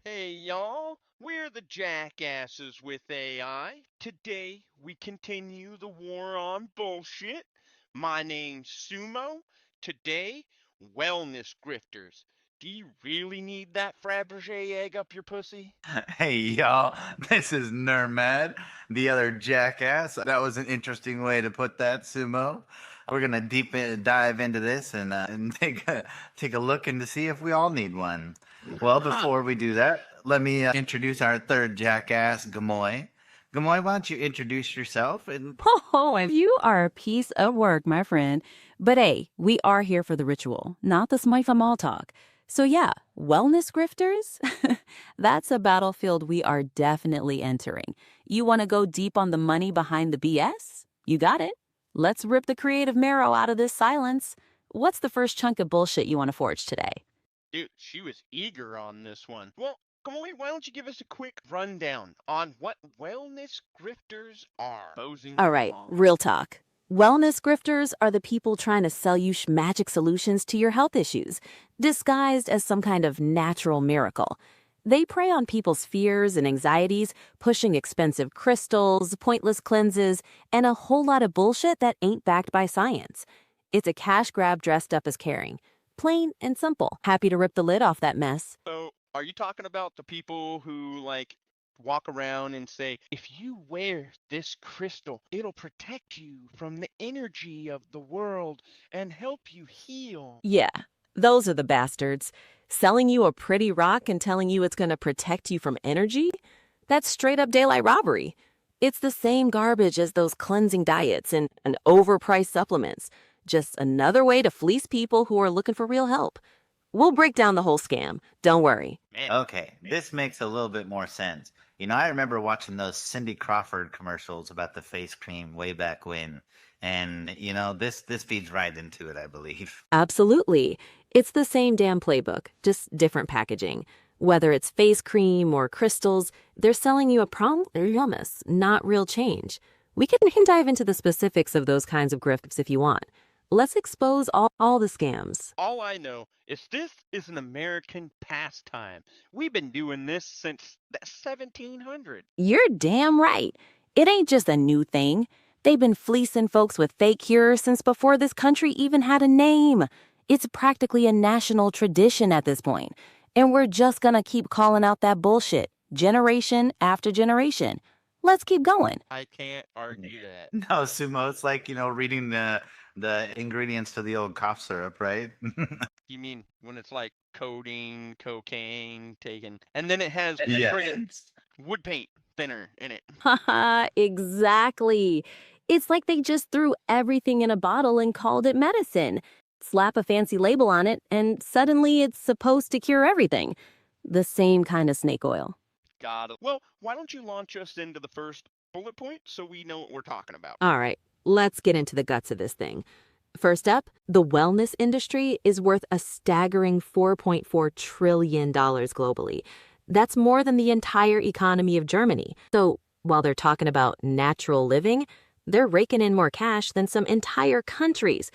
Hey y'all, we're the Jackasses with AI. Today we continue the war on bullshit. My name's Sumo. Today, wellness grifters. Do you really need that Fabergé egg up your pussy? Hey y'all, this is Nermad, the other jackass. That was an interesting way to put that, Sumo. We're gonna dive into this and take a look and to see if we all need one. Well, Ha! before we do that, let me introduce our third jackass, Gamoy. Gamoy, why don't you introduce yourself and Oh, and you are a piece of work, my friend. But hey, we are here for the ritual, not the small talk. So yeah, wellness grifters? That's a battlefield we are definitely entering. You want to go deep on the money behind the BS? You got it. Let's rip the creative marrow out of this silence. What's the first chunk of bullshit you want to forge today? Dude, she was eager on this one. Well, Kamui, why don't you give us a quick rundown on what wellness grifters are? Posing All for right, comment. real talk. Wellness grifters are the people trying to sell you magic solutions to your health issues, disguised as some kind of natural miracle. They prey on people's fears and anxieties, pushing expensive crystals, pointless cleanses, and a whole lot of bullshit that ain't backed by science. It's a cash grab dressed up as caring. Plain and simple. Happy to rip the lid off that mess. So, are you talking about the people who walk around and say, if you wear this crystal, it'll protect you from the energy of the world and help you heal? Yeah, those are the bastards. Selling you a pretty rock and telling you it's going to protect you from energy? That's straight up daylight robbery. It's the same garbage as those cleansing diets and overpriced supplements. Just another way to fleece people who are looking for real help. We'll break down the whole scam. Don't worry. Man, okay, this makes a little bit more sense. I remember watching those Cindy Crawford commercials about the face cream way back when, and this feeds right into it, I believe. Absolutely. It's the same damn playbook, just different packaging. Whether it's face cream or crystals, they're selling you a promise, not real change. We can dive into the specifics of those kinds of grifts if you want. Let's expose all the scams. all I know is this is an American pastime. We've been doing this since the 1700s. You're damn right. It ain't just a new thing. They've been fleecing folks with fake cures since before this country even had a name. It's practically a national tradition at this point. And we're just gonna keep calling out that bullshit, generation after generation. Let's keep going. I can't argue that. No, Sumo, it's like, reading the ingredients to the old cough syrup, right? You mean when it's like codeine, cocaine, taken, and then it has Yeah. friggin' wood paint thinner in it. Haha, exactly. It's like they just threw everything in a bottle and called it medicine. Slap a fancy label on it, and suddenly it's supposed to cure everything. The same kind of snake oil. Got it. Well, why don't you launch us into the first bullet point so we know what we're talking about? All right, let's get into the guts of this thing. First up, the wellness industry is worth a staggering $4.4 trillion globally. That's more than the entire economy of Germany. So while they're talking about natural living, they're raking in more cash than some entire countries.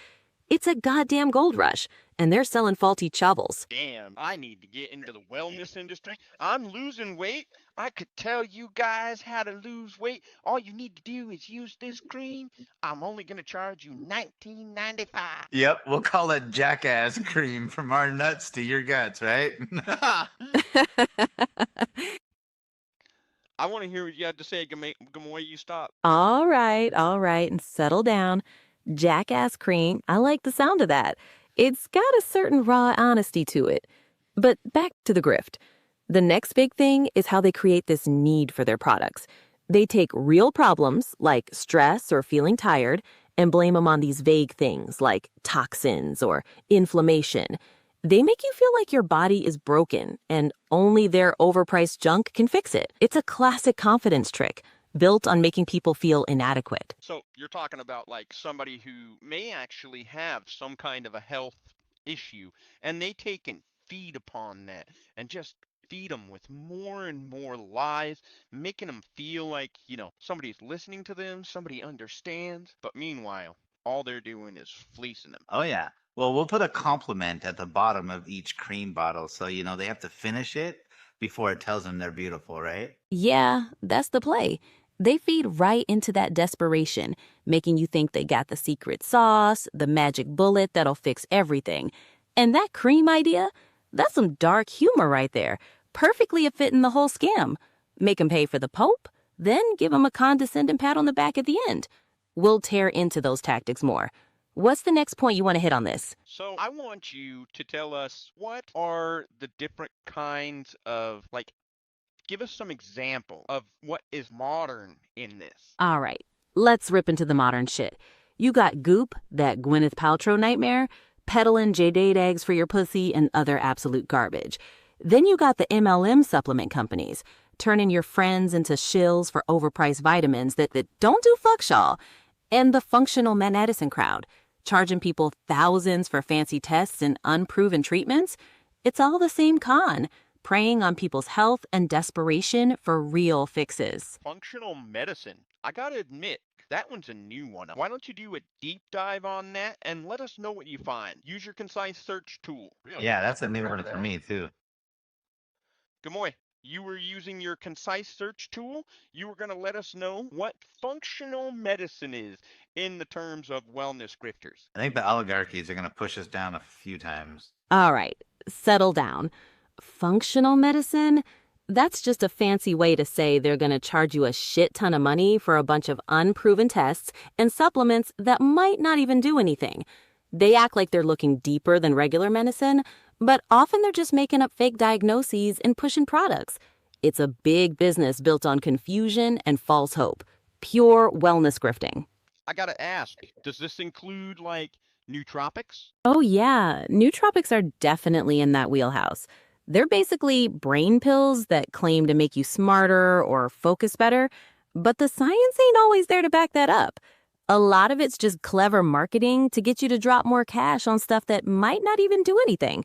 It's a goddamn gold rush, and they're selling faulty shovels. Damn, I need to get into the wellness industry. I'm losing weight. I could tell you guys how to lose weight. All you need to do is use this cream. I'm only gonna charge you $19.95. Yep, we'll call it jackass cream from our nuts to your guts, right? I want to hear what you had to say, Gamoy. You stop. All right, and settle down. Jackass cream, I like the sound of that. It's got a certain raw honesty to it. But back to the grift. The next big thing is how they create this need for their products. They take real problems, like stress or feeling tired, and blame them on these vague things like toxins or inflammation. They make you feel like your body is broken and only their overpriced junk can fix it. It's a classic confidence trick, built on making people feel inadequate. So you're talking about like somebody who may actually have some kind of a health issue, and they take and feed upon that and just feed them with more and more lies, making them feel like, somebody's listening to them, somebody understands. But meanwhile, all they're doing is fleecing them. Oh yeah. Well, we'll put a compliment at the bottom of each cream bottle, so they have to finish it before it tells them they're beautiful, right? Yeah, that's the play. They feed right into that desperation, making you think they got the secret sauce, the magic bullet that'll fix everything. And that cream idea, that's some dark humor right there, perfectly a fit in the whole scam. Make 'em pay for the Pope, then give 'em a condescending pat on the back at the end. We'll tear into those tactics more. What's the next point you want to hit on this? So I want you to tell us what are the different kinds of, like, give us some example of what is modern in this. All right, let's rip into the modern shit. You got Goop, that Gwyneth Paltrow nightmare, peddling J-Date eggs for your pussy and other absolute garbage. Then you got the MLM supplement companies, turning your friends into shills for overpriced vitamins that don't do fuck y'all. And the functional medicine crowd, charging people thousands for fancy tests and unproven treatments. It's all the same con, preying on people's health and desperation for real fixes. Functional medicine. I gotta admit, that one's a new one. Why don't you do a deep dive on that and let us know what you find? Use your concise search tool. Yeah, that's a new one for me too. Gamoy, you were using your concise search tool. You were gonna let us know what functional medicine is in the terms of wellness grifters. I think the oligarchies are going to push us down a few times. All right, settle down. Functional medicine? That's just a fancy way to say they're going to charge you a shit ton of money for a bunch of unproven tests and supplements that might not even do anything. They act like they're looking deeper than regular medicine, but often they're just making up fake diagnoses and pushing products. It's a big business built on confusion and false hope. Pure wellness grifting. I gotta ask, does this include, like, nootropics? Oh yeah, nootropics are definitely in that wheelhouse. They're basically brain pills that claim to make you smarter or focus better, but the science ain't always there to back that up. A lot of it's just clever marketing to get you to drop more cash on stuff that might not even do anything.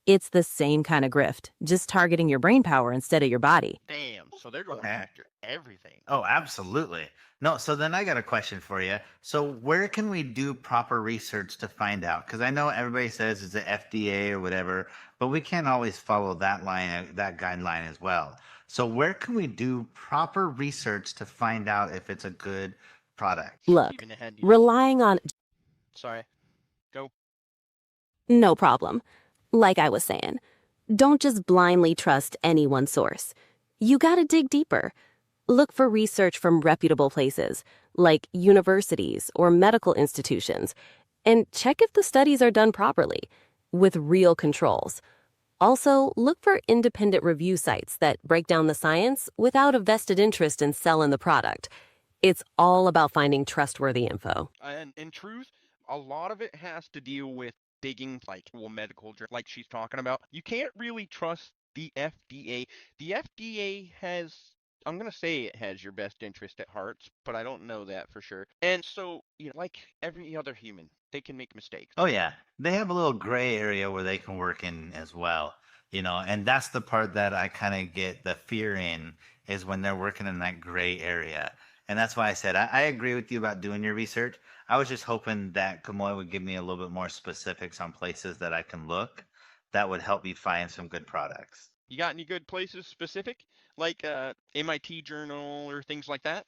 It's the same kind of grift, just targeting your brain power instead of your body. Damn, so they're going Okay. after everything. Oh, absolutely. No, so then I got a question for you. So where can we do proper research to find out? Because I know everybody says it's the FDA or whatever, but we can't always follow that line, that guideline as well. So where can we do proper research to find out if it's a good product? Look, Even ahead you. relying on Sorry. Go. no problem. Like I was saying, don't just blindly trust any one source. You gotta dig deeper. Look for research from reputable places, like universities or medical institutions, and check if the studies are done properly, with real controls. Also, look for independent review sites that break down the science without a vested interest in selling the product. It's all about finding trustworthy info. And in truth, a lot of it has to deal with digging, like, well, medical, like she's talking about. You can't really trust the FDA. The FDA has, I'm going to say it has your best interest at heart, but I don't know that for sure. And so, like every other human, they can make mistakes. Oh yeah, they have a little gray area where they can work in as well, and that's the part that I kind of get the fear in is when they're working in that gray area. And that's why I said I agree with you about doing your research. I was just hoping that Kamoy would give me a little bit more specifics on places that I can look that would help me find some good products. You got any good places specific, like MIT Journal or things like that?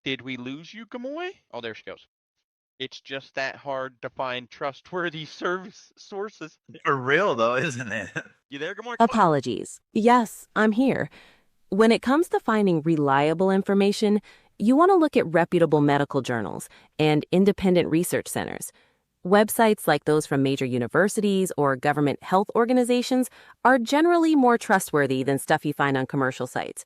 Did we lose you, Gamoy? Oh, there she goes. It's just that hard to find trustworthy service sources. For real though, isn't it? You there, Gamoy? Apologies. Yes, I'm here. When it comes to finding reliable information, you want to look at reputable medical journals and independent research centers. Websites like those from major universities or government health organizations are generally more trustworthy than stuff you find on commercial sites.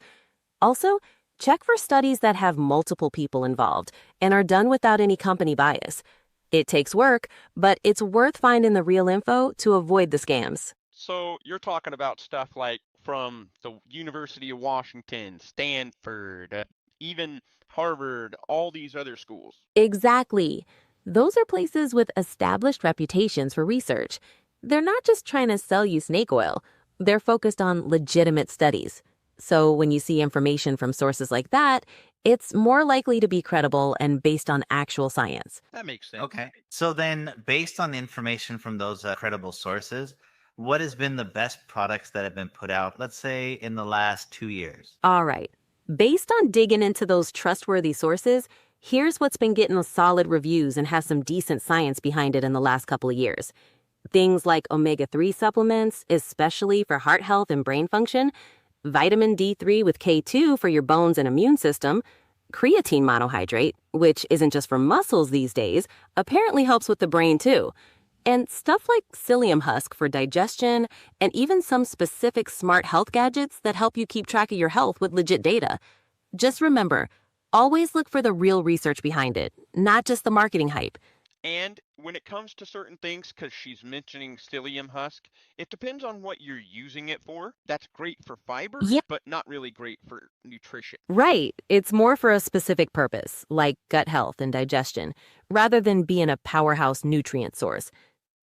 Also, check for studies that have multiple people involved and are done without any company bias. It takes work, but it's worth finding the real info to avoid the scams. So you're talking about stuff like from the University of Washington, Stanford, even Harvard, all these other schools. Exactly. Those are places with established reputations for research. They're not just trying to sell you snake oil. They're focused on legitimate studies. So when you see information from sources like that, it's more likely to be credible and based on actual science. That makes sense. Okay. So then, based on the information from those credible sources, what has been the best products that have been put out, let's say, in the last 2 years? All right. Based on digging into those trustworthy sources, here's what's been getting solid reviews and has some decent science behind it in the last couple of years. Things like omega-3 supplements, especially for heart health and brain function, vitamin D3 with K2 for your bones and immune system, creatine monohydrate, which isn't just for muscles these days, apparently helps with the brain too, and stuff like psyllium husk for digestion, and even some specific smart health gadgets that help you keep track of your health with legit data. Just remember, always look for the real research behind it, not just the marketing hype. And when it comes to certain things, because she's mentioning psyllium husk, it depends on what you're using it for. That's great for fiber, Yeah. but not really great for nutrition. Right. It's more for a specific purpose, like gut health and digestion, rather than being a powerhouse nutrient source.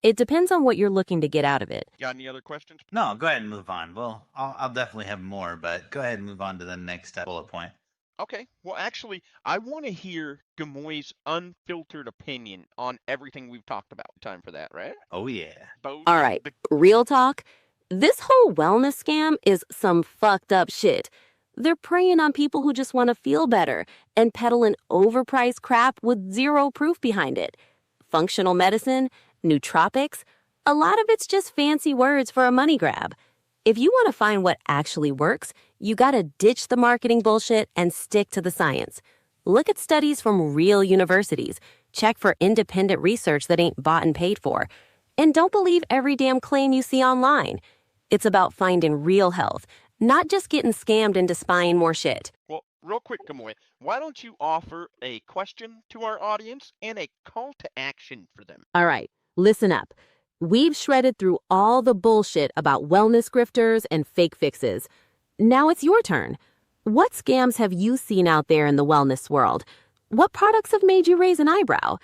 It depends on what you're looking to get out of it. Got any other questions? No, go ahead and move on. Well, I'll definitely have more, but go ahead and move on to the next bullet point. Okay. Well, actually, I want to hear Gamoy's unfiltered opinion on everything we've talked about. Time for that, right? Oh, yeah. All right. Real talk, this whole wellness scam is some fucked up shit. They're preying on people who just want to feel better and peddling overpriced crap with zero proof behind it. Functional medicine, nootropics, a lot of it's just fancy words for a money grab. If you want to find what actually works, you gotta ditch the marketing bullshit and stick to the science. Look at studies from real universities. Check for independent research that ain't bought and paid for. And don't believe every damn claim you see online. It's about finding real health, not just getting scammed into spying more shit. Well, real quick, Gamoy, why don't you offer a question to our audience and a call to action for them? All right, listen up. We've shredded through all the bullshit about wellness grifters and fake fixes. Now it's your turn. What scams have you seen out there in the wellness world? What products have made you raise an eyebrow?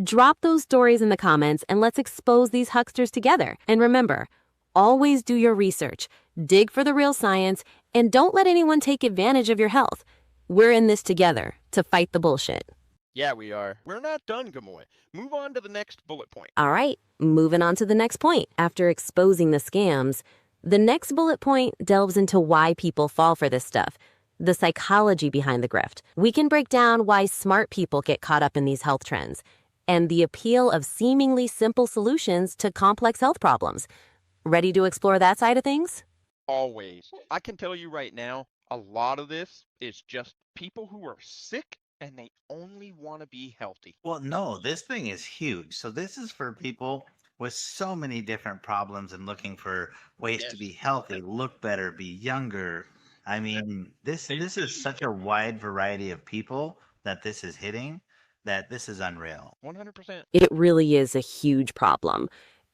Drop those stories in the comments and let's expose these hucksters together. And remember, always do your research, dig for the real science, and don't let anyone take advantage of your health. We're in this together to fight the bullshit. Yeah, we are. We're not done, Gamoy. Move on to the next bullet point. All right, moving on to the next point. After exposing the scams, the next bullet point delves into why people fall for this stuff, the psychology behind the grift. We can break down why smart people get caught up in these health trends, and the appeal of seemingly simple solutions to complex health problems. Ready to explore that side of things? Always. I can tell you right now, a lot of this is just people who are sick and they only want to be healthy. Well, no, this thing is huge. So this is for people with so many different problems and looking for ways to be healthy, look better, be younger. I mean, this is such a wide variety of people that this is hitting that this is unreal. 100%. It really is a huge problem.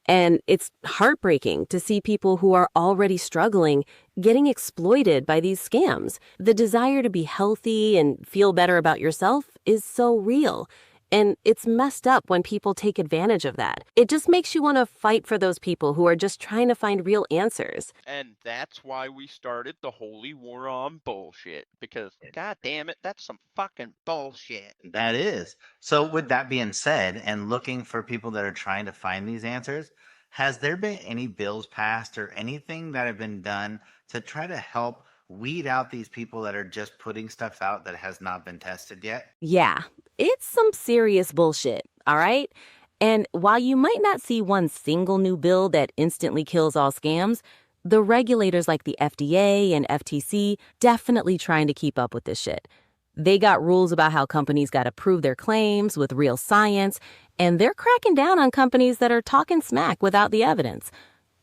And it's heartbreaking to see people who are already struggling getting exploited by these scams. The desire to be healthy and feel better about yourself is so real. And it's messed up when people take advantage of that. It just makes you want to fight for those people who are just trying to find real answers. And that's why we started the holy war on bullshit. Because, god damn it, that's some fucking bullshit. That is. So with that being said, and looking for people that are trying to find these answers, has there been any bills passed or anything that have been done to try to help weed out these people that are just putting stuff out that has not been tested yet? Yeah, it's some serious bullshit, all right? And while you might not see one single new bill that instantly kills all scams, the regulators like the FDA and FTC definitely trying to keep up with this shit. They got rules about how companies got to prove their claims with real science, and they're cracking down on companies that are talking smack without the evidence.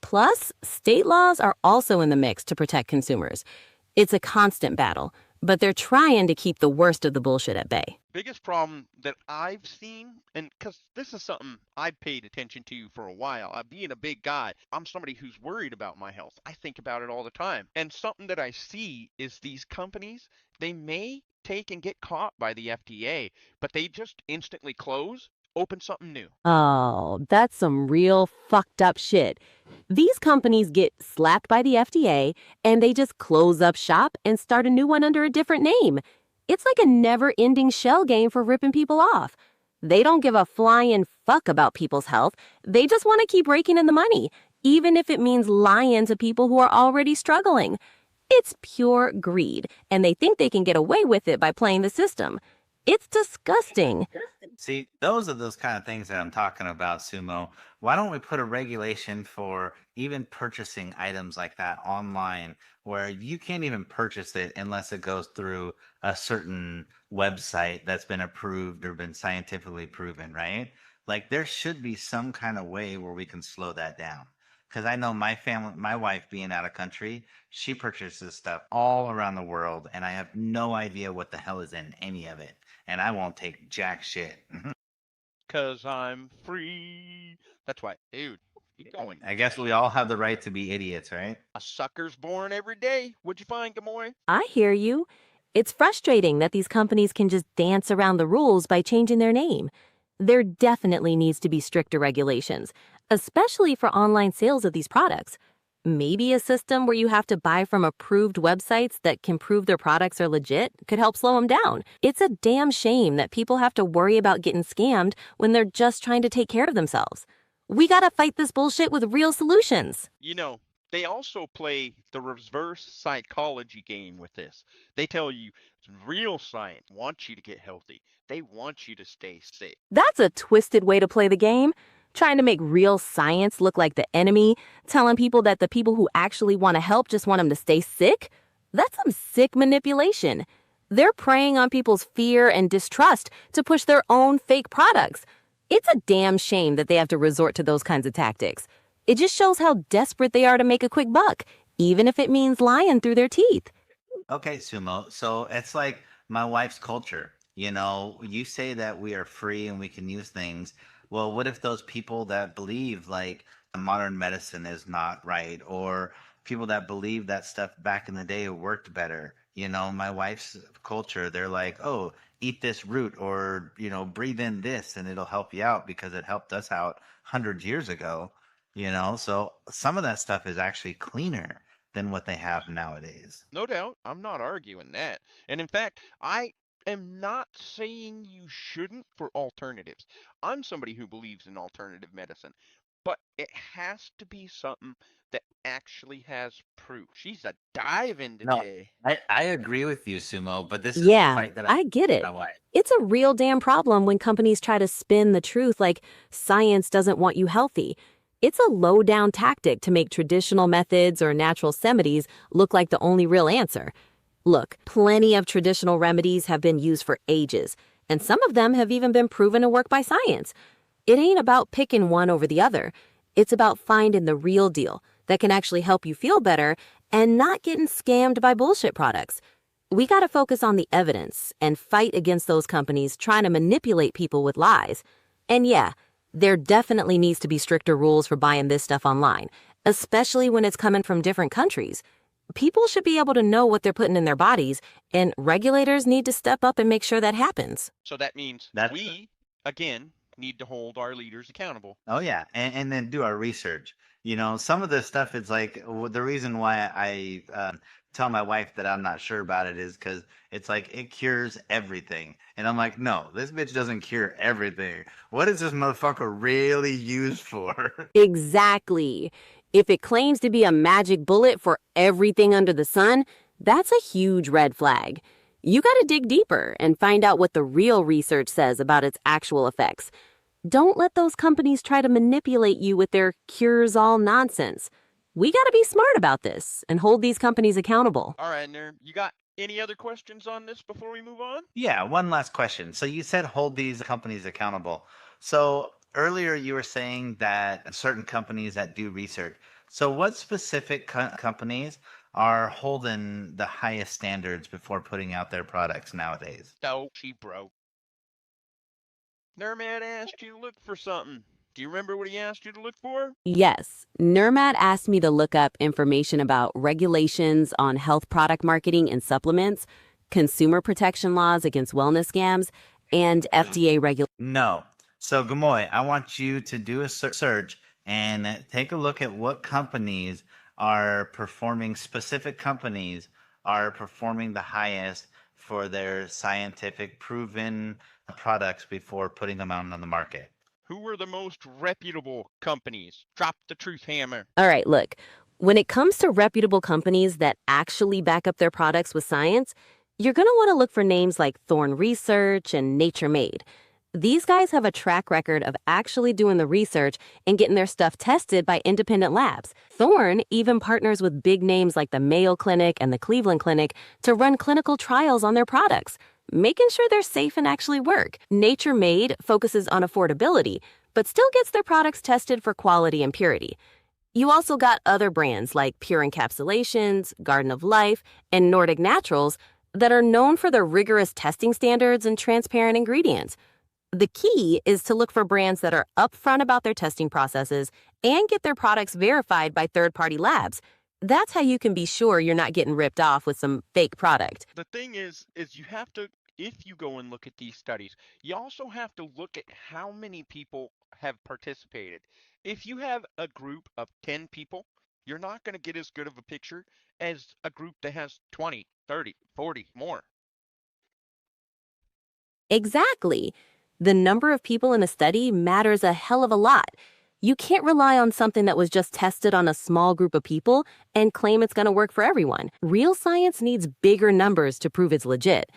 Plus, state laws are also in the mix to protect consumers. It's a constant battle, but they're trying to keep the worst of the bullshit at bay. Biggest problem that I've seen, and because this is something I've paid attention to for a while, being a big guy, I'm somebody who's worried about my health. I think about it all the time. And something that I see is these companies, they may take and get caught by the FDA, but they just instantly close, open something new. Oh, that's some real fucked up shit. These companies get slapped by the FDA and they just close up shop and start a new one under a different name. It's like a never-ending shell game for ripping people off. They don't give a flying fuck about people's health. They just want to keep raking in the money, even if it means lying to people who are already struggling. It's pure greed, and they think they can get away with it by playing the system. It's disgusting. See, those are those kind of things that I'm talking about, Sumo. Why don't we put a regulation for even purchasing items like that online where you can't even purchase it unless it goes through a certain website that's been approved or been scientifically proven, right? Like there should be some kind of way where we can slow that down. Because I know my family, my wife being out of country, she purchases stuff all around the world, and I have no idea what the hell is in any of it. And I won't take jack shit. 'Cause I'm free. That's why, dude, keep going. I guess we all have the right to be idiots, right? A sucker's born every day. What'd you find, Gamoy? I hear you. It's frustrating that these companies can just dance around the rules by changing their name. There definitely needs to be stricter regulations, especially for online sales of these products. Maybe a system where you have to buy from approved websites that can prove their products are legit could help slow them down. It's a damn shame that people have to worry about getting scammed when they're just trying to take care of themselves. We gotta fight this bullshit with real solutions. You know, they also play the reverse psychology game with this. They tell you real science wants you to get healthy. They want you to stay sick. That's a twisted way to play the game. Trying to make real science look like the enemy, telling people that the people who actually want to help just want them to stay sick. That's some sick manipulation. They're preying on people's fear and distrust to push their own fake products. It's a damn shame that they have to resort to those kinds of tactics. It just shows how desperate they are to make a quick buck, even if it means lying through their teeth. Okay, Sumo. So it's like my wife's culture. You know, you say that we are free and we can use things. Well, what if those people that believe like modern medicine is not right, or people that believe that stuff back in the day worked better? You know, my wife's culture, they're like, oh, eat this root or, you know, breathe in this and it'll help you out because it helped us out hundreds years ago. You know, so some of that stuff is actually cleaner than what they have nowadays. No doubt, I'm not arguing that. And in fact, I am not saying you shouldn't for alternatives. I'm somebody who believes in alternative medicine, but it has to be something that actually has proof. She's a diving No, today. I agree with you, Sumo, but this is the Yeah, fight that I get it. my wife. It's a real damn problem when companies try to spin the truth like science doesn't want you healthy. It's a low-down tactic to make traditional methods or natural remedies look like the only real answer. Look, plenty of traditional remedies have been used for ages, and some of them have even been proven to work by science. It ain't about picking one over the other. It's about finding the real deal that can actually help you feel better and not getting scammed by bullshit products. We gotta focus on the evidence and fight against those companies trying to manipulate people with lies. And yeah, there definitely needs to be stricter rules for buying this stuff online, especially when it's coming from different countries. People should be able to know what they're putting in their bodies, and regulators need to step up and make sure that happens. So that means That's we, again, need to hold our leaders accountable. Oh yeah, and then do our research. You know, some of this stuff is like the reason why I tell my wife that I'm not sure about it is because it's like it cures everything, and I'm like, no, this bitch doesn't cure everything. What is this motherfucker really used for? Exactly. If it claims to be a magic bullet for everything under the sun, that's a huge red flag. You gotta dig deeper and find out what the real research says about its actual effects. Don't let those companies try to manipulate you with their cures-all nonsense. We gotta be smart about this and hold these companies accountable. All right, Nerd, you got any other questions on this before we move on? Yeah, one last question. So you said hold these companies accountable. So earlier you were saying that certain companies that do research. So what specific companies are holding the highest standards before putting out their products nowadays? No, she broke. Nerman asked you to look for something. Do you remember what he asked you to look for? Yes, Nurmat asked me to look up information about regulations on health product marketing and supplements, consumer protection laws against wellness scams, and FDA regulations. No. So Gamoy, I want you to do a search and take a look at what companies are performing, specific companies are performing the highest for their scientific proven products before putting them out on the market. Who are the most reputable companies? Drop the truth hammer. All right, look, when it comes to reputable companies that actually back up their products with science, you're going to want to look for names like Thorne Research and Nature Made. These guys have a track record of actually doing the research and getting their stuff tested by independent labs. Thorne even partners with big names like the Mayo Clinic and the Cleveland Clinic to run clinical trials on their products, making sure they're safe and actually work. Nature Made focuses on affordability, but still gets their products tested for quality and purity. You also got other brands like Pure Encapsulations, Garden of Life, and Nordic Naturals that are known for their rigorous testing standards and transparent ingredients. The key is to look for brands that are upfront about their testing processes and get their products verified by third-party labs. That's how you can be sure you're not getting ripped off with some fake product. The thing is you have to, if you go and look at these studies, you also have to look at how many people have participated. If you have a group of 10 people, you're not going to get as good of a picture as a group that has 20, 30, 40 more. Exactly. The number of people in a study matters a hell of a lot. You can't rely on something that was just tested on a small group of people and claim it's going to work for everyone. Real science needs bigger numbers to prove it's legit.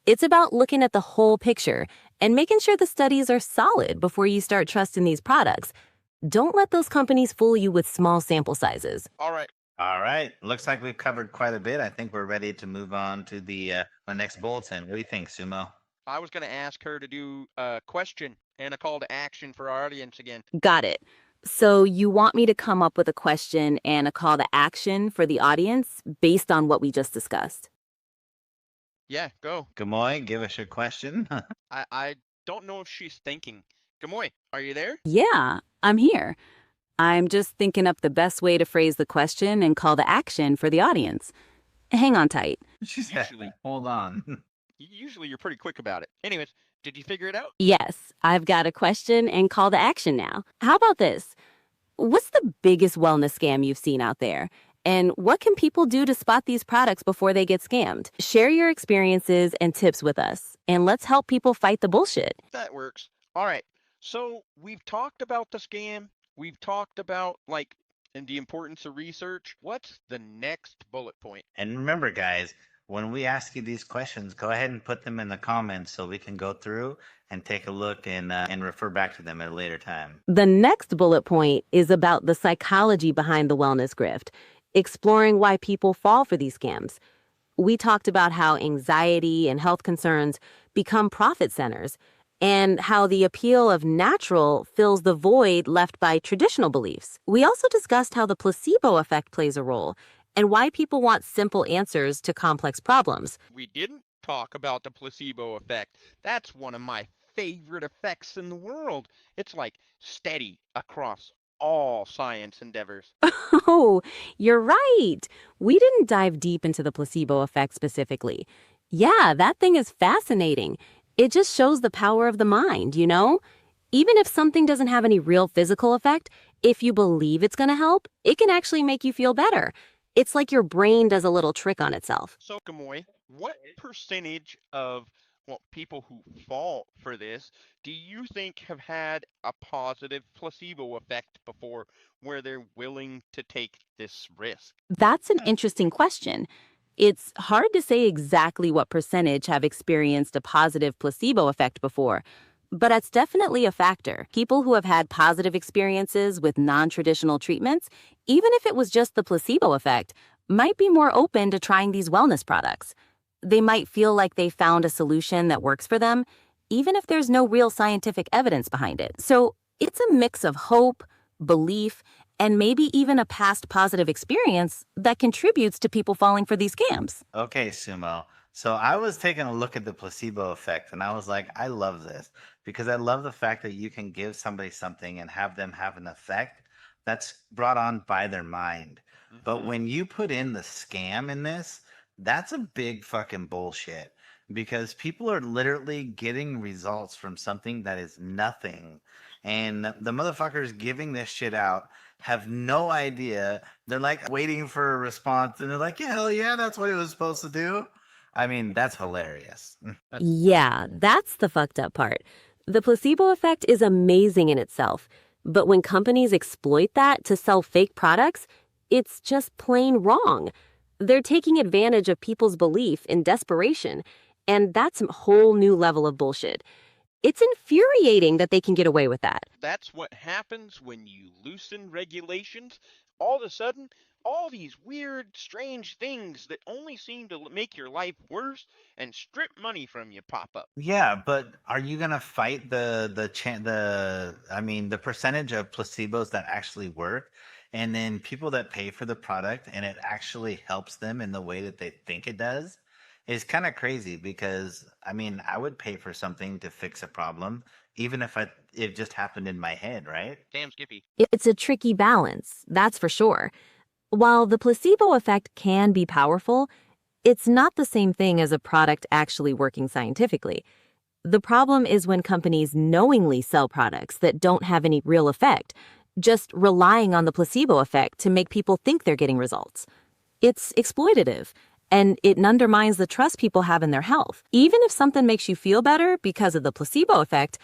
It's about looking at the whole picture and making sure the studies are solid before you start trusting these products. Don't let those companies fool you with small sample sizes. All right. All right. Looks like we've covered quite a bit. I think we're ready to move on to the next bulletin. What do you think, Sumo? I was going to ask her to do a question and a call to action for our audience again. Got it. So you want me to come up with a question and a call to action for the audience based on what we just discussed? Yeah, go. Gamoy, give us your question. I don't know if she's thinking. Gamoy, are you there? Yeah, I'm here. I'm just thinking up the best way to phrase the question and call to action for the audience. Hang on tight. She said, Usually. hold on. Usually you're pretty quick about it. Anyways, did you figure it out? Yes, I've got a question and call to action now. How about this? What's the biggest wellness scam you've seen out there? And what can people do to spot these products before they get scammed? Share your experiences and tips with us, and let's help people fight the bullshit. That works. All right. So we've talked about the scam. We've talked about and the importance of research. What's the next bullet point? And remember, guys, when we ask you these questions, go ahead and put them in the comments so we can go through and take a look and refer back to them at a later time. The next bullet point is about the psychology behind the wellness grift, exploring why people fall for these scams. We talked about how anxiety and health concerns become profit centers, and how the appeal of natural fills the void left by traditional beliefs. We also discussed how the placebo effect plays a role, and why people want simple answers to complex problems. We didn't talk about the placebo effect. That's one of my favorite effects in the world. It's like steady across all science endeavors. Oh, you're right. We didn't dive deep into the placebo effect specifically. Yeah, that thing is fascinating. It just shows the power of the mind, you know? Even if something doesn't have any real physical effect, if you believe it's going to help, it can actually make you feel better. It's like your brain does a little trick on itself. So, Gamoy, what percentage of people who fall for this do you think have had a positive placebo effect before where they're willing to take this risk? That's an interesting question. It's hard to say exactly what percentage have experienced a positive placebo effect before, but it's definitely a factor. People who have had positive experiences with non-traditional treatments, even if it was just the placebo effect, might be more open to trying these wellness products. They might feel like they found a solution that works for them, even if there's no real scientific evidence behind it. So it's a mix of hope, belief, and maybe even a past positive experience that contributes to people falling for these scams. Okay, Sumo. So I was taking a look at the placebo effect, and I was like, I love this because I love the fact that you can give somebody something and have them have an effect that's brought on by their mind. But when you put in the scam in this, that's a big fucking bullshit because people are literally getting results from something that is nothing. And the motherfuckers giving this shit out have no idea. They're like waiting for a response and they're like, yeah, hell yeah, that's what it was supposed to do. I mean, that's hilarious. Yeah, that's the fucked up part. The placebo effect is amazing in itself, but when companies exploit that to sell fake products, it's just plain wrong. They're taking advantage of people's belief in desperation, and that's a whole new level of bullshit. It's infuriating that they can get away with that. That's what happens when you loosen regulations. All of a sudden, all these weird, strange things that only seem to make your life worse and strip money from you pop up. Yeah, but are you gonna fight the the percentage of placebos that actually work, and then people that pay for the product and it actually helps them in the way that they think it does? Is kind of crazy because I would pay for something to fix a problem, even if it just happened in my head, right? Damn Skippy. It's a tricky balance, that's for sure. While the placebo effect can be powerful, it's not the same thing as a product actually working scientifically. The problem is when companies knowingly sell products that don't have any real effect, just relying on the placebo effect to make people think they're getting results. It's exploitative, and it undermines the trust people have in their health. Even if something makes you feel better because of the placebo effect,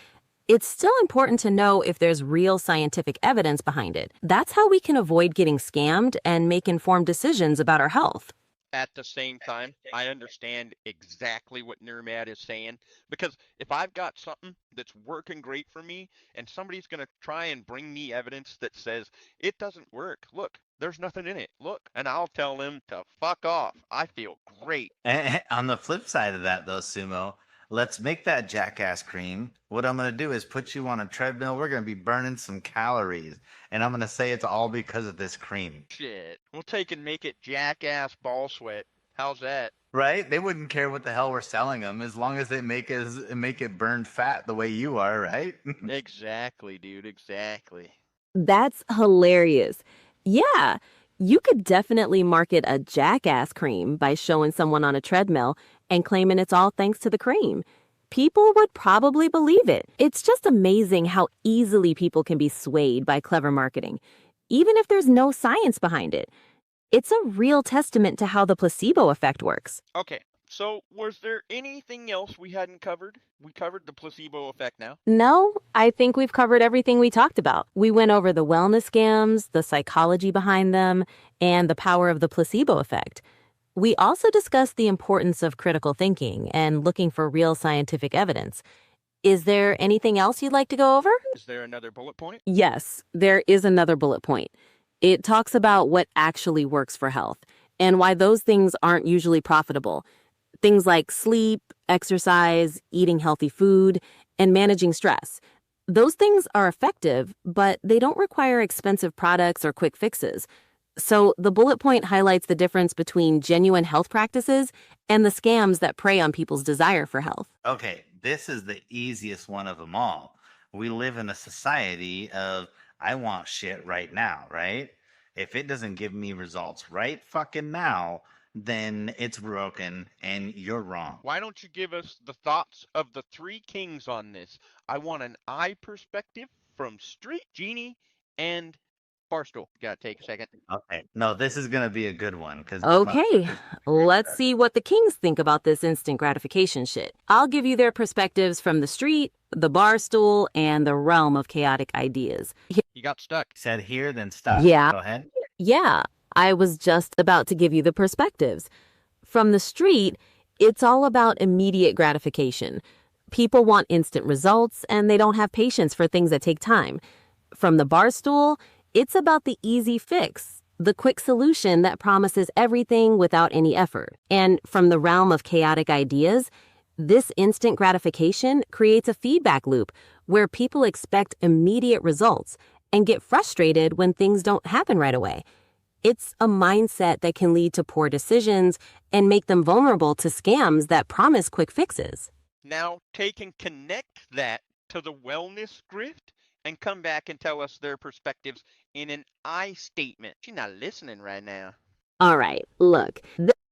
it's still important to know if there's real scientific evidence behind it. That's how we can avoid getting scammed and make informed decisions about our health. At the same time, I understand exactly what Nurmad is saying, because if I've got something that's working great for me and somebody's going to try and bring me evidence that says it doesn't work, look, there's nothing in it, look, and I'll tell them to fuck off. I feel great. And on the flip side of that, though, Sumo, let's make that jackass cream. What I'm going to do is put you on a treadmill. We're going to be burning some calories. And I'm going to say it's all because of this cream. Shit. We'll take and make it Jackass Ball Sweat. How's that? Right? They wouldn't care what the hell we're selling them as long as they make it burn fat the way you are, right? Exactly, dude. Exactly. That's hilarious. Yeah, you could definitely market a jackass cream by showing someone on a treadmill and claiming it's all thanks to the cream. People would probably believe it. It's just amazing how easily people can be swayed by clever marketing, even if there's no science behind it. It's a real testament to how the placebo effect works. Okay, so was there anything else we hadn't covered? We covered the placebo effect now. No, I think we've covered everything we talked about. We went over the wellness scams, the psychology behind them, and the power of the placebo effect. We also discussed the importance of critical thinking and looking for real scientific evidence. Is there anything else you'd like to go over? Is there another bullet point? Yes, there is another bullet point. It talks about what actually works for health and why those things aren't usually profitable. Things like sleep, exercise, eating healthy food, and managing stress. Those things are effective, but they don't require expensive products or quick fixes. So the bullet point highlights the difference between genuine health practices and the scams that prey on people's desire for health. Okay, this is the easiest one of them all. We live in a society of I want shit right now, right? If it doesn't give me results right fucking now, then it's broken and you're wrong. Why don't you give us the thoughts of the three kings on this? I want an eye perspective from Street Genie and Barstool. Gotta take a second. Okay, no, this is gonna be a good one because Okay, let's see what the kings think about this instant gratification shit. I'll give you their perspectives from the street, the bar stool, and the realm of chaotic ideas. You got stuck. said here, then stop. Yeah. Go ahead. Yeah, I was just about to give you the perspectives. From the street, it's all about immediate gratification. People want instant results, and they don't have patience for things that take time. From the bar stool, it's about the easy fix, the quick solution that promises everything without any effort. And from the realm of chaotic ideas, this instant gratification creates a feedback loop where people expect immediate results and get frustrated when things don't happen right away. It's a mindset that can lead to poor decisions and make them vulnerable to scams that promise quick fixes. Now take and connect that to the wellness grift and come back and tell us their perspectives in an I statement. She's not listening right now. All right, look.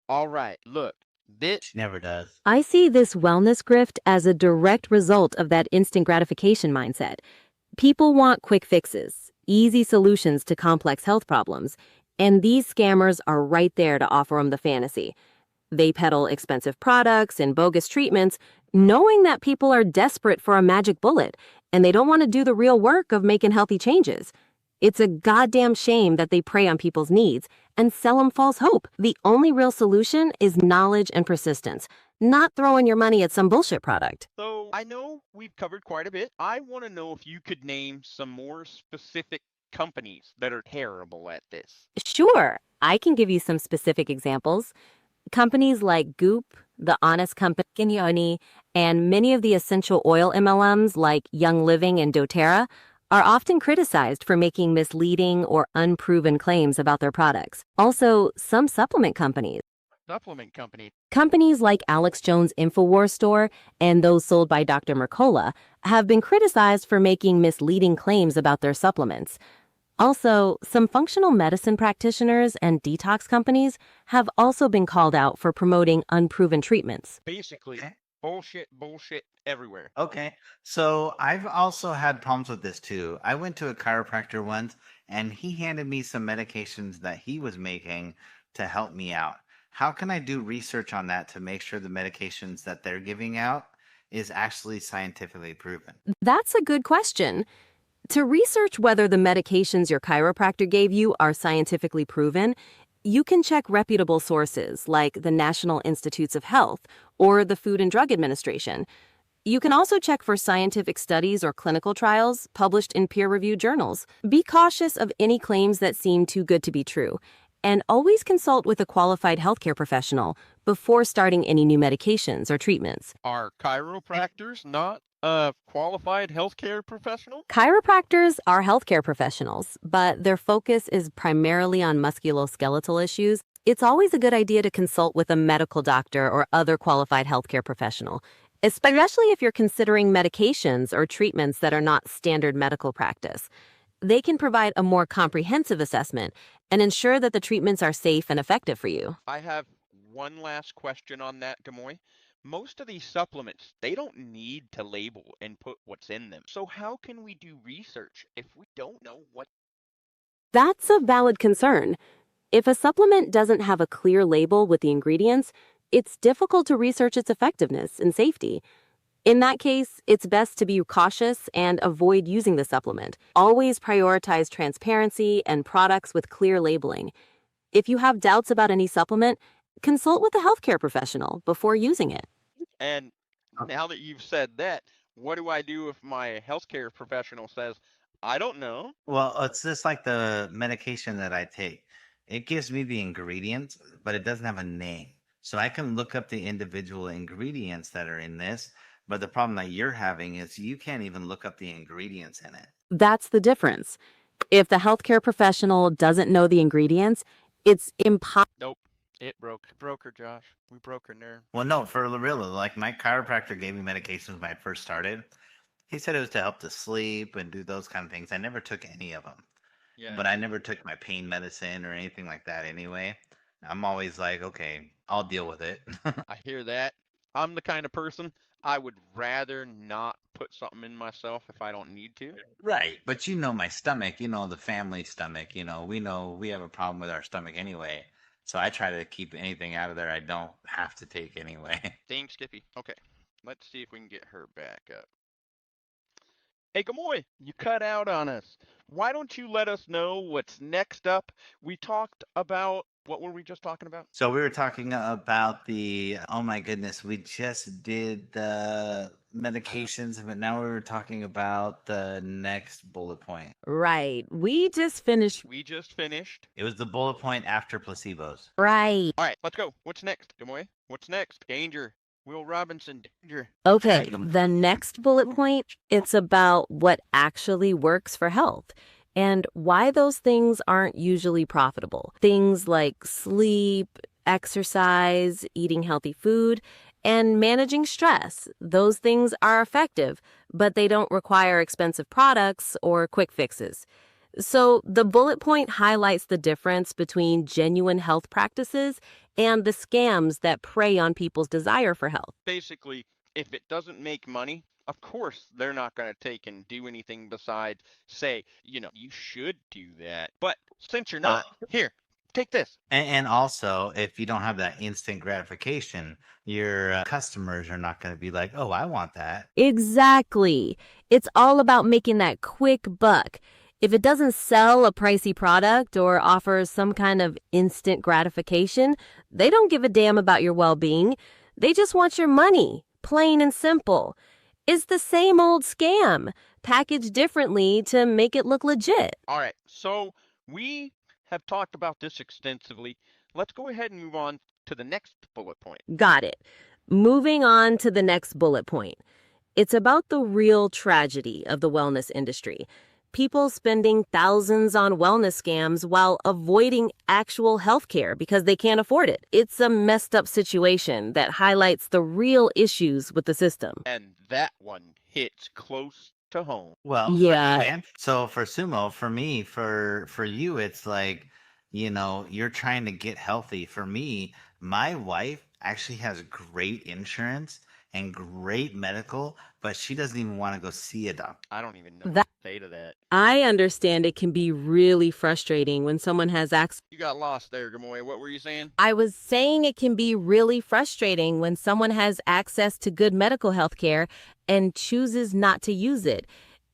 All right, look. This She never does. I see this wellness grift as a direct result of that instant gratification mindset. People want quick fixes, easy solutions to complex health problems, and these scammers are right there to offer them the fantasy. They peddle expensive products and bogus treatments knowing that people are desperate for a magic bullet and they don't want to do the real work of making healthy changes. It's a goddamn shame that they prey on people's needs and sell them false hope. The only real solution is knowledge and persistence, not throwing your money at some bullshit product. So I know we've covered quite a bit. I want to know if you could name some more specific companies that are terrible at this. Sure, I can give you some specific examples. Companies like Goop, The Honest Company, and many of the essential oil MLMs like Young Living and doTERRA are often criticized for making misleading or unproven claims about their products. Also, some supplement companies. Supplement company. Companies like Alex Jones' InfoWars store and those sold by Dr. Mercola have been criticized for making misleading claims about their supplements. Also, some functional medicine practitioners and detox companies have also been called out for promoting unproven treatments. Basically, Okay. bullshit everywhere. Okay. So I've also had problems with this too. I went to a chiropractor once and he handed me some medications that he was making to help me out. How can I do research on that to make sure the medications that they're giving out is actually scientifically proven? That's a good question. To research whether the medications your chiropractor gave you are scientifically proven, you can check reputable sources like the National Institutes of Health or the Food and Drug Administration. You can also check for scientific studies or clinical trials published in peer-reviewed journals. Be cautious of any claims that seem too good to be true, and always consult with a qualified healthcare professional before starting any new medications or treatments. Are chiropractors not qualified healthcare professional? Chiropractors are healthcare professionals, but their focus is primarily on musculoskeletal issues. It's always a good idea to consult with a medical doctor or other qualified healthcare professional, especially if you're considering medications or treatments that are not standard medical practice. They can provide a more comprehensive assessment and ensure that the treatments are safe and effective for you. I have one last question on that, Gamoy. Most of these supplements, they don't need to label and put what's in them. So how can we do research if we don't know what? That's a valid concern. If a supplement doesn't have a clear label with the ingredients, it's difficult to research its effectiveness and safety. In that case, it's best to be cautious and avoid using the supplement. Always prioritize transparency and products with clear labeling. If you have doubts about any supplement, consult with a healthcare professional before using it. And now that you've said that, what do I do if my healthcare professional says, I don't know? Well, it's just like the medication that I take. It gives me the ingredients, but it doesn't have a name. So I can look up the individual ingredients that are in this. But the problem that you're having is you can't even look up the ingredients in it. That's the difference. If the healthcare professional doesn't know the ingredients, it's impossible. Nope. It broke. Broke her, Josh. We broke her nerve. Well, no, for real, like my chiropractor gave me medications when I first started. He said it was to help to sleep and do those kind of things. I never took any of them, Yeah. but I never took my pain medicine or anything like that anyway. I'm always like, okay, I'll deal with it. I hear that. I'm the kind of person I would rather not put something in myself if I don't need to. Right. But you know my stomach, you know the family stomach, we know we have a problem with our stomach anyway. So I try to keep anything out of there I don't have to take anyway. Dang, Skippy. Okay, let's see if we can get her back up. Hey, Gamoy, you cut out on us. Why don't you let us know what's next up? We talked about, what were we just talking about? So we were talking about oh my goodness, we just did the medications, but now we were talking about the next bullet point. Right. We just finished. We just finished. It was the bullet point after placebos. Right. All right, let's go. What's next, Gamoy? What's next? Danger. Will Robinson, danger. Okay, the next bullet point, it's about what actually works for health and why those things aren't usually profitable. Things like sleep, exercise, eating healthy food, and managing stress. Those things are effective, but they don't require expensive products or quick fixes. So the bullet point highlights the difference between genuine health practices and the scams that prey on people's desire for health. Basically, if it doesn't make money, of course they're not going to take and do anything besides say, you should do that. But since you're not, here, take this. And also, if you don't have that instant gratification, your customers are not going to be like, oh, I want that. Exactly. It's all about making that quick buck. If it doesn't sell a pricey product or offers some kind of instant gratification, they don't give a damn about your well-being. They just want your money, plain and simple. It's the same old scam, packaged differently to make it look legit. All right, so we have talked about this extensively. Let's go ahead and move on to the next bullet point. Got it. Moving on to the next bullet point. It's about the real tragedy of the wellness industry. People spending thousands on wellness scams while avoiding actual health care because they can't afford it. It's a messed up situation that highlights the real issues with the system. And that one hits close to home. Well, Yeah. so for Sumo, for me, for you, it's like, you're trying to get healthy. For me, my wife actually has great insurance and great medical, but she doesn't even want to go see a doctor. I don't even know That- what to say to that. I understand it can be really frustrating when someone has access. You got lost there, Gamoy. What were you saying? I was saying it can be really frustrating when someone has access to good medical health care and chooses not to use it.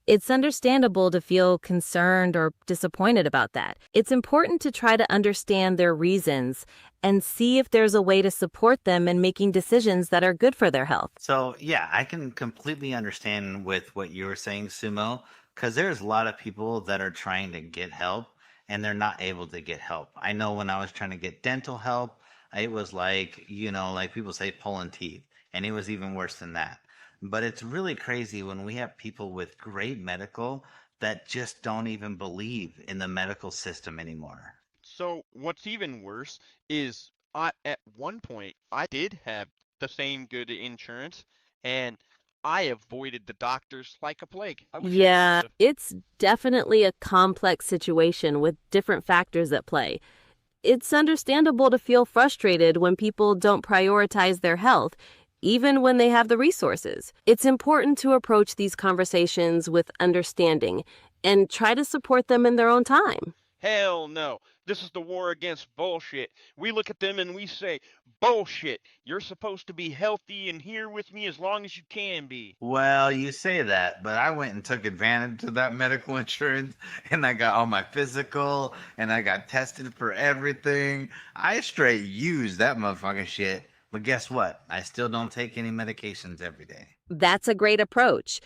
It's understandable to feel concerned or disappointed about that. It's important to try to understand their reasons and see if there's a way to support them in making decisions that are good for their health. So, yeah, I can completely understand with what you were saying, Sumo, because there's a lot of people that are trying to get help and they're not able to get help. I know when I was trying to get dental help, it was like, like people say pulling teeth, and it was even worse than that. But it's really crazy when we have people with great medical that just don't even believe in the medical system anymore. So what's even worse is at one point I did have the same good insurance, and I avoided the doctors like a plague. I wish I Yeah, would've. it's definitely a complex situation with different factors at play. It's understandable to feel frustrated when people don't prioritize their health, even when they have the resources. It's important to approach these conversations with understanding and try to support them in their own time. Hell no. This is the war against bullshit. We look at them and we say, bullshit. You're supposed to be healthy and here with me as long as you can be. Well, you say that, but I went and took advantage of that medical insurance and I got all my physical and I got tested for everything. I straight used that motherfucking shit. But guess what? I still don't take any medications every day. That's a great approach.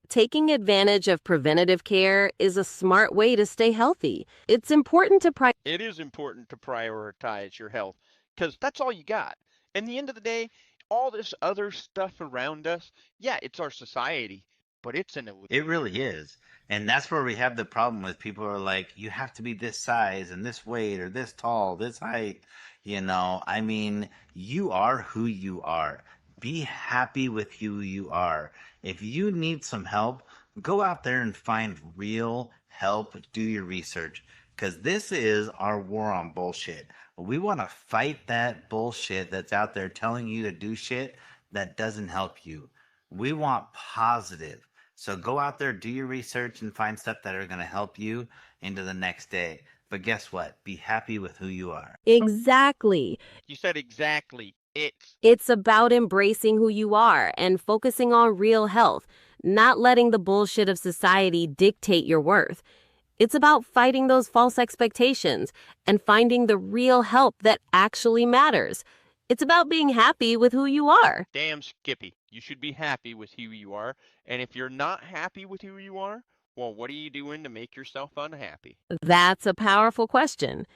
Taking advantage of preventative care is a smart way to stay healthy. It's important to It is important to prioritize your health because that's all you got. In the end of the day, all this other stuff around us, yeah, it's our society, but it's an illusion. It really is. And that's where we have the problem with people who are like, you have to be this size and this weight or this tall, this height. I mean, you are who you are. Be happy with who you are. If you need some help, go out there and find real help. Do your research. Because this is our war on bullshit. We want to fight that bullshit that's out there telling you to do shit that doesn't help you. We want positive. So go out there, do your research, and find stuff that are going to help you into the next day. But guess what? Be happy with who you are. Exactly. You said exactly. It's about embracing who you are and focusing on real health, not letting the bullshit of society dictate your worth. It's about fighting those false expectations and finding the real help that actually matters. It's about being happy with who you are. Damn Skippy. You should be happy with who you are. And if you're not happy with who you are, well, what are you doing to make yourself unhappy? That's a powerful question.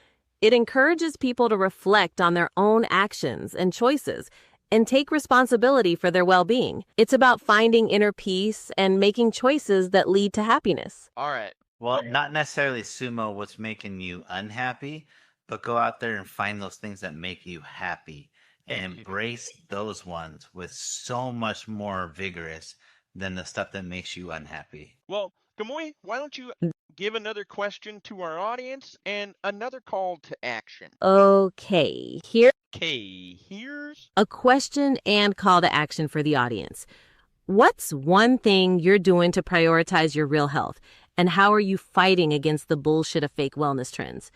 It encourages people to reflect on their own actions and choices and take responsibility for their well-being. It's about finding inner peace and making choices that lead to happiness. All right. Well, not necessarily Sumo what's making you unhappy, but go out there and find those things that make you happy and embrace those ones with so much more vigorous than the stuff that makes you unhappy. Well, Gamoy, why don't you give another question to our audience and another call to action? Okay, Here's a question and call to action for the audience. What's one thing you're doing to prioritize your real health? And how are you fighting against the bullshit of fake wellness trends?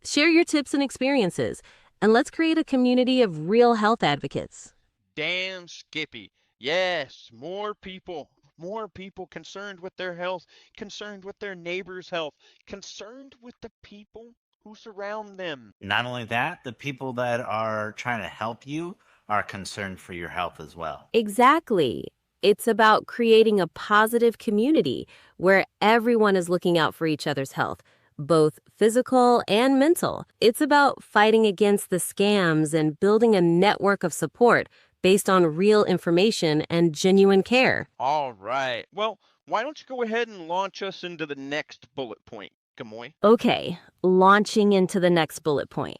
Share your tips and experiences, and let's create a community of real health advocates. Damn Skippy. Yes, more people. More people concerned with their health, concerned with their neighbor's health, concerned with the people who surround them. Not only that, the people that are trying to help you are concerned for your health as well. Exactly. It's about creating a positive community where everyone is looking out for each other's health, both physical and mental. It's about fighting against the scams and building a network of support based on real information and genuine care. All right. Well, why don't you go ahead and launch us into the next bullet point, Gamoy? Okay, launching into the next bullet point.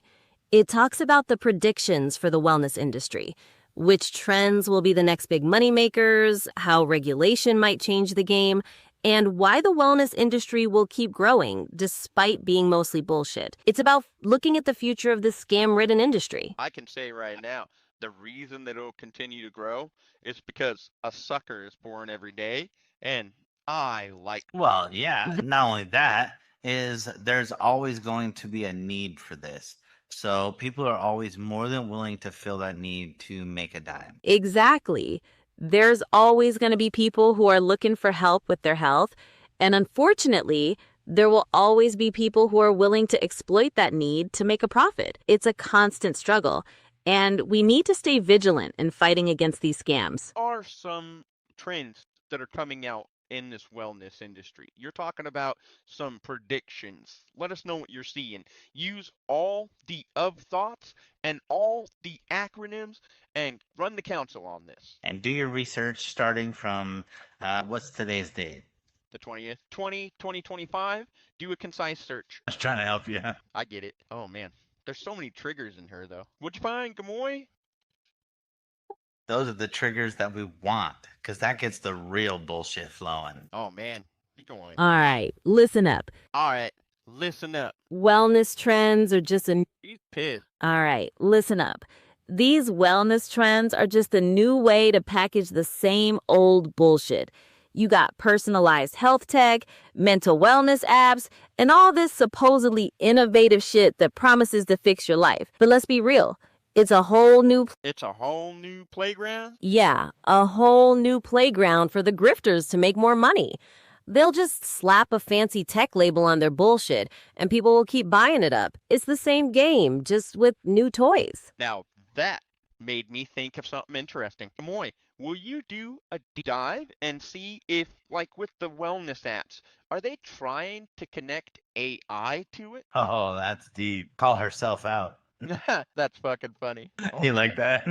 It talks about the predictions for the wellness industry, which trends will be the next big moneymakers, how regulation might change the game, and why the wellness industry will keep growing despite being mostly bullshit. It's about looking at the future of this scam-ridden industry. I can say right now, the reason that it'll continue to grow is because a sucker is born every day, and I like. Well, yeah, not only that, is there's always going to be a need for this. So people are always more than willing to fill that need to make a dime. Exactly. There's always going to be people who are looking for help with their health. And unfortunately, there will always be people who are willing to exploit that need to make a profit. It's a constant struggle. And we need to stay vigilant in fighting against these scams. Are some trends that are coming out in this wellness industry? You're talking about some predictions. Let us know what you're seeing. Use all the of thoughts and all the acronyms and run the council on this. And do your research starting from what's today's date? The 20th, 2025. Do a concise search. I was trying to help you. I get it. Oh man, there's so many triggers in her though. What'd you find, Gamoy? Those are the triggers that we want, because that gets the real bullshit flowing. Oh man, keep going. All right, listen up. All right, listen up. Wellness trends are just a... He's pissed. All right, listen up. These wellness trends are just a new way to package the same old bullshit. You got personalized health tech, mental wellness apps, and all this supposedly innovative shit that promises to fix your life. But let's be real. It's a whole new... It's a whole new playground? Yeah, a whole new playground for the grifters to make more money. They'll just slap a fancy tech label on their bullshit, and people will keep buying it up. It's the same game, just with new toys. Now, that made me think of something interesting. Moy, will you do a deep dive and see if, like with the wellness apps, are they trying to connect AI to it? Oh, that's deep. Call herself out. That's fucking funny. You like that?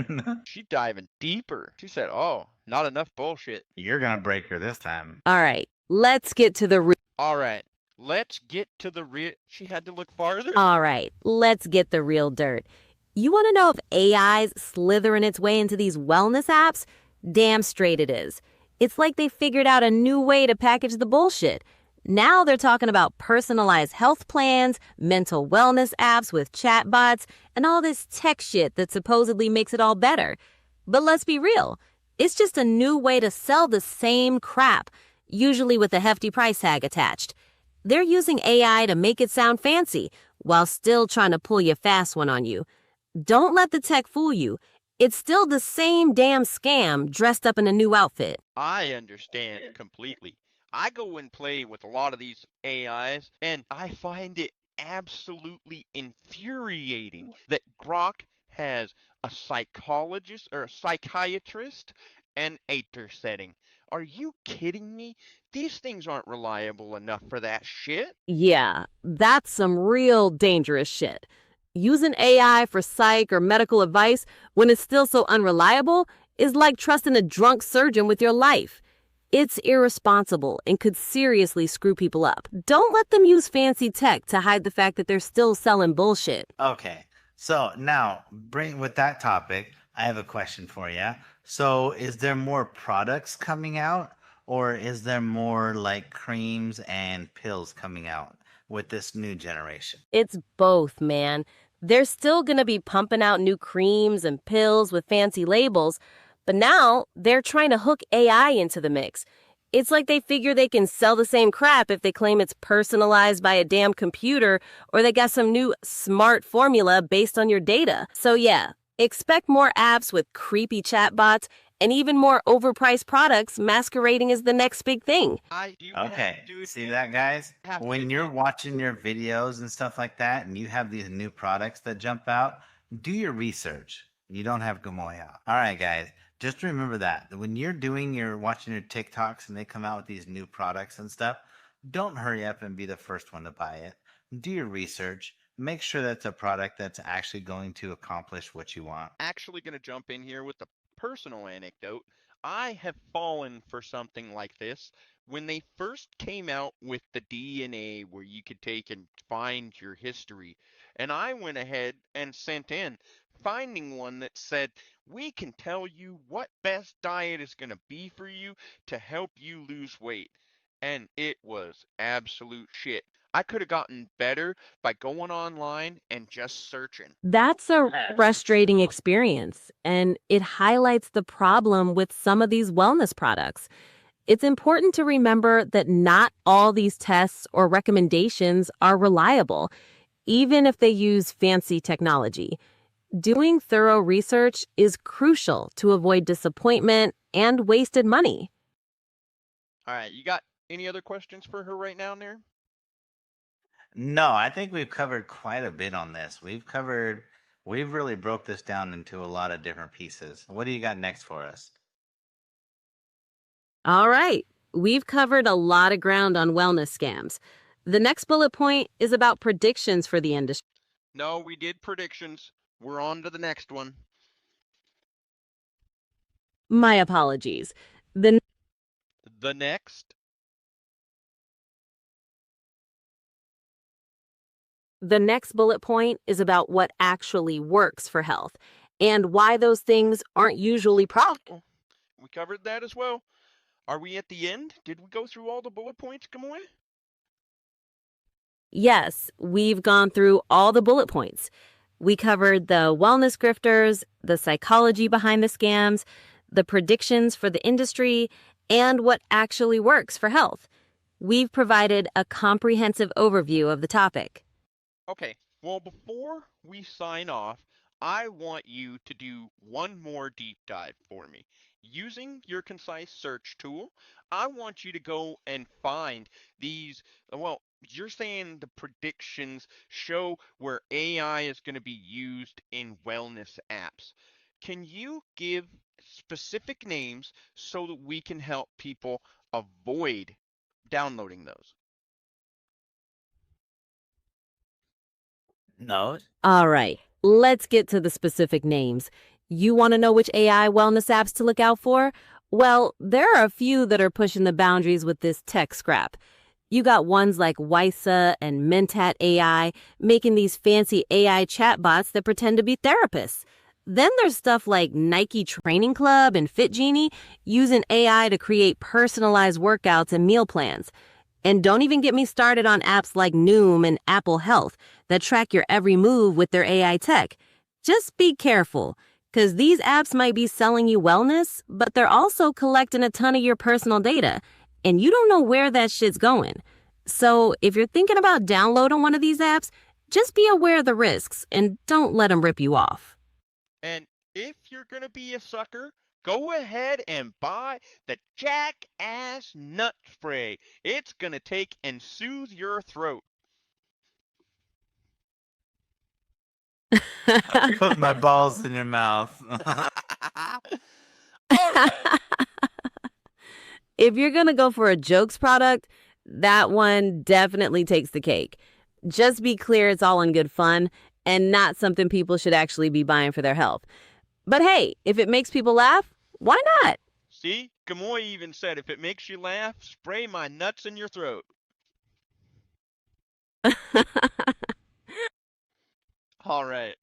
She's diving deeper. She said, oh, not enough bullshit. You're gonna break her this time. All right, let's get to the real... All right, let's get to the real... She had to look farther? All right, let's get the real dirt. You want to know if AI's slithering its way into these wellness apps? Damn straight it is. It's like they figured out a new way to package the bullshit. Now they're talking about personalized health plans, mental wellness apps with chatbots, and all this tech shit that supposedly makes it all better. But let's be real. It's just a new way to sell the same crap, usually with a hefty price tag attached. They're using AI to make it sound fancy, while still trying to pull your fast one on you. Don't let the tech fool you. It's still the same damn scam dressed up in a new outfit. I understand completely. I go and play with a lot of these AIs, and I find it absolutely infuriating that Grok has a psychologist or a psychiatrist and Aether setting. Are you kidding me? These things aren't reliable enough for that shit. Yeah, that's some real dangerous shit. Using AI for psych or medical advice when it's still so unreliable is like trusting a drunk surgeon with your life. It's irresponsible and could seriously screw people up. Don't let them use fancy tech to hide the fact that they're still selling bullshit. Okay, so now, with that topic, I have a question for you. So is there more products coming out, or is there more like creams and pills coming out with this new generation? It's both, man. They're still going to be pumping out new creams and pills with fancy labels, but now they're trying to hook AI into the mix. It's like they figure they can sell the same crap if they claim it's personalized by a damn computer or they got some new smart formula based on your data. So yeah, expect more apps with creepy chatbots and even more overpriced products masquerading as the next big thing. I do Okay, dude, see that, guys? have to When you're admit, watching your videos and stuff like that, and you have these new products that jump out, do your research. You don't have Gamoy out. All right, guys, just remember that when you're watching your TikToks and they come out with these new products and stuff, don't hurry up and be the first one to buy it. Do your research. Make sure that's a product that's actually going to accomplish what you want. actually going to jump in here with a personal anecdote. I have fallen for something like this. When they first came out with the DNA where you could take and find your history, and I went ahead and sent in finding one that said, we can tell you what best diet is going to be for you to help you lose weight. And it was absolute shit. I could have gotten better by going online and just searching. That's a frustrating experience, and it highlights the problem with some of these wellness products. It's important to remember that not all these tests or recommendations are reliable, even if they use fancy technology. Doing thorough research is crucial to avoid disappointment and wasted money. All right, you got any other questions for her right now, there? No, I think we've covered quite a bit on this. We've really broke this down into a lot of different pieces. What do you got next for us? All right, we've covered a lot of ground on wellness scams. The next bullet point is about predictions for the industry. No, we did predictions. We're on to the next one. My apologies. The The next. The next bullet point is about what actually works for health and why those things aren't usually profitable. We covered that as well. Are we at the end? Did we go through all the bullet points, Gamoy? Yes, we've gone through all the bullet points. We covered the wellness grifters, the psychology behind the scams, the predictions for the industry, and what actually works for health. We've provided a comprehensive overview of the topic. Okay, well, before we sign off, I want you to do one more deep dive for me. Using your concise search tool, I want you to go and find these. Well, you're saying the predictions show where AI is going to be used in wellness apps. Can you give specific names so that we can help people avoid downloading those? No. All right, let's get to the specific names. You want to know which AI wellness apps to look out for? Well, there are a few that are pushing the boundaries with this tech scrap. You got ones like Wysa and Mentat AI making these fancy AI chatbots that pretend to be therapists. Then there's stuff like Nike Training Club and Fit Genie using AI to create personalized workouts and meal plans. And don't even get me started on apps like Noom and Apple Health that track your every move with their AI tech. Just be careful, because these apps might be selling you wellness, but they're also collecting a ton of your personal data, and you don't know where that shit's going. So if you're thinking about downloading one of these apps, just be aware of the risks and don't let them rip you off. And if you're going to be a sucker, go ahead and buy the Jackass Nut Spray. It's going to take and soothe your throat. Put my balls in your mouth. If you're going to go for a jokes product, that one definitely takes the cake. Just be clear it's all in good fun and not something people should actually be buying for their health. But hey, if it makes people laugh, why not? See, Gamoy even said if it makes you laugh, spray my nuts in your throat. All right.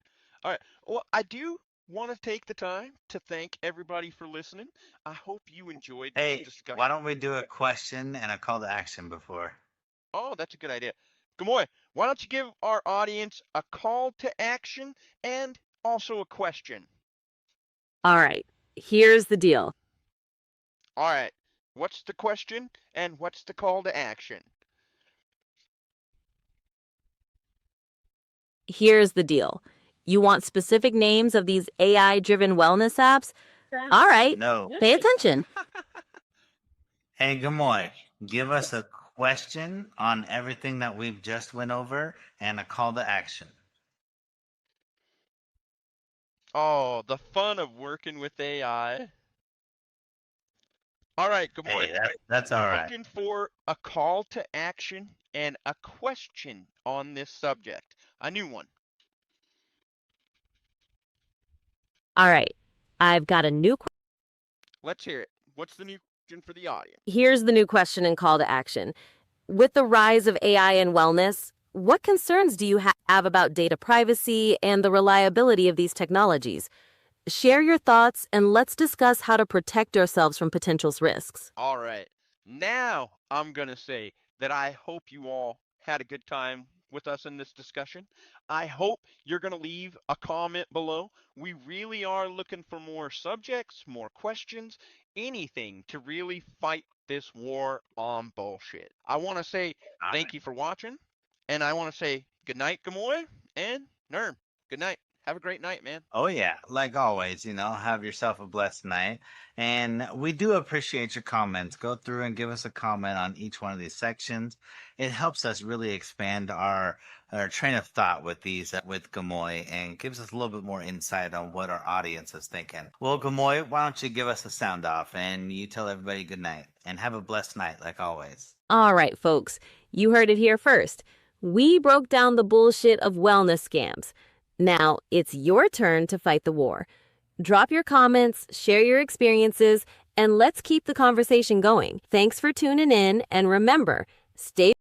All right. Well, I do want to take the time to thank everybody for listening. I hope you enjoyed this Hey, discussion. why don't we do a question and a call to action before? Oh, that's a good idea. Gamoy, why don't you give our audience a call to action and also a question? All right, here's the deal. All right. What's the question and what's the call to action? Here's the deal. You want specific names of these AI-driven wellness apps? All right, No. pay attention. Hey, Gamoy, give us a question on everything that we've just went over and a call to action. Oh, the fun of working with AI. All right, good Hey, morning. that's all I'm right. looking for a call to action and a question on this subject. A new one. All right, I've got a new Let's hear it. What's the new question for the audience? Here's the new question and call to action. With the rise of AI and wellness, what concerns do you have about data privacy and the reliability of these technologies? Share your thoughts and let's discuss how to protect ourselves from potential risks. All right. Now I'm going to say that I hope you all had a good time with us in this discussion. I hope you're going to leave a comment below. We really are looking for more subjects, more questions, anything to really fight this war on bullshit. I want to say thank you for watching, and I want to say good night, Gamoy, and Nerm. Good night. Have a great night, man. Oh, yeah. Like always, have yourself a blessed night. And we do appreciate your comments. Go through and give us a comment on each one of these sections. It helps us really expand our train of thought with these, with Gamoy, and gives us a little bit more insight on what our audience is thinking. Well, Gamoy, why don't you give us a sound off and you tell everybody good night and have a blessed night, like always. All right, folks, you heard it here first. We broke down the bullshit of wellness scams. Now it's your turn to fight the war. Drop your comments, share your experiences, and let's keep the conversation going. Thanks for tuning in, and remember, stay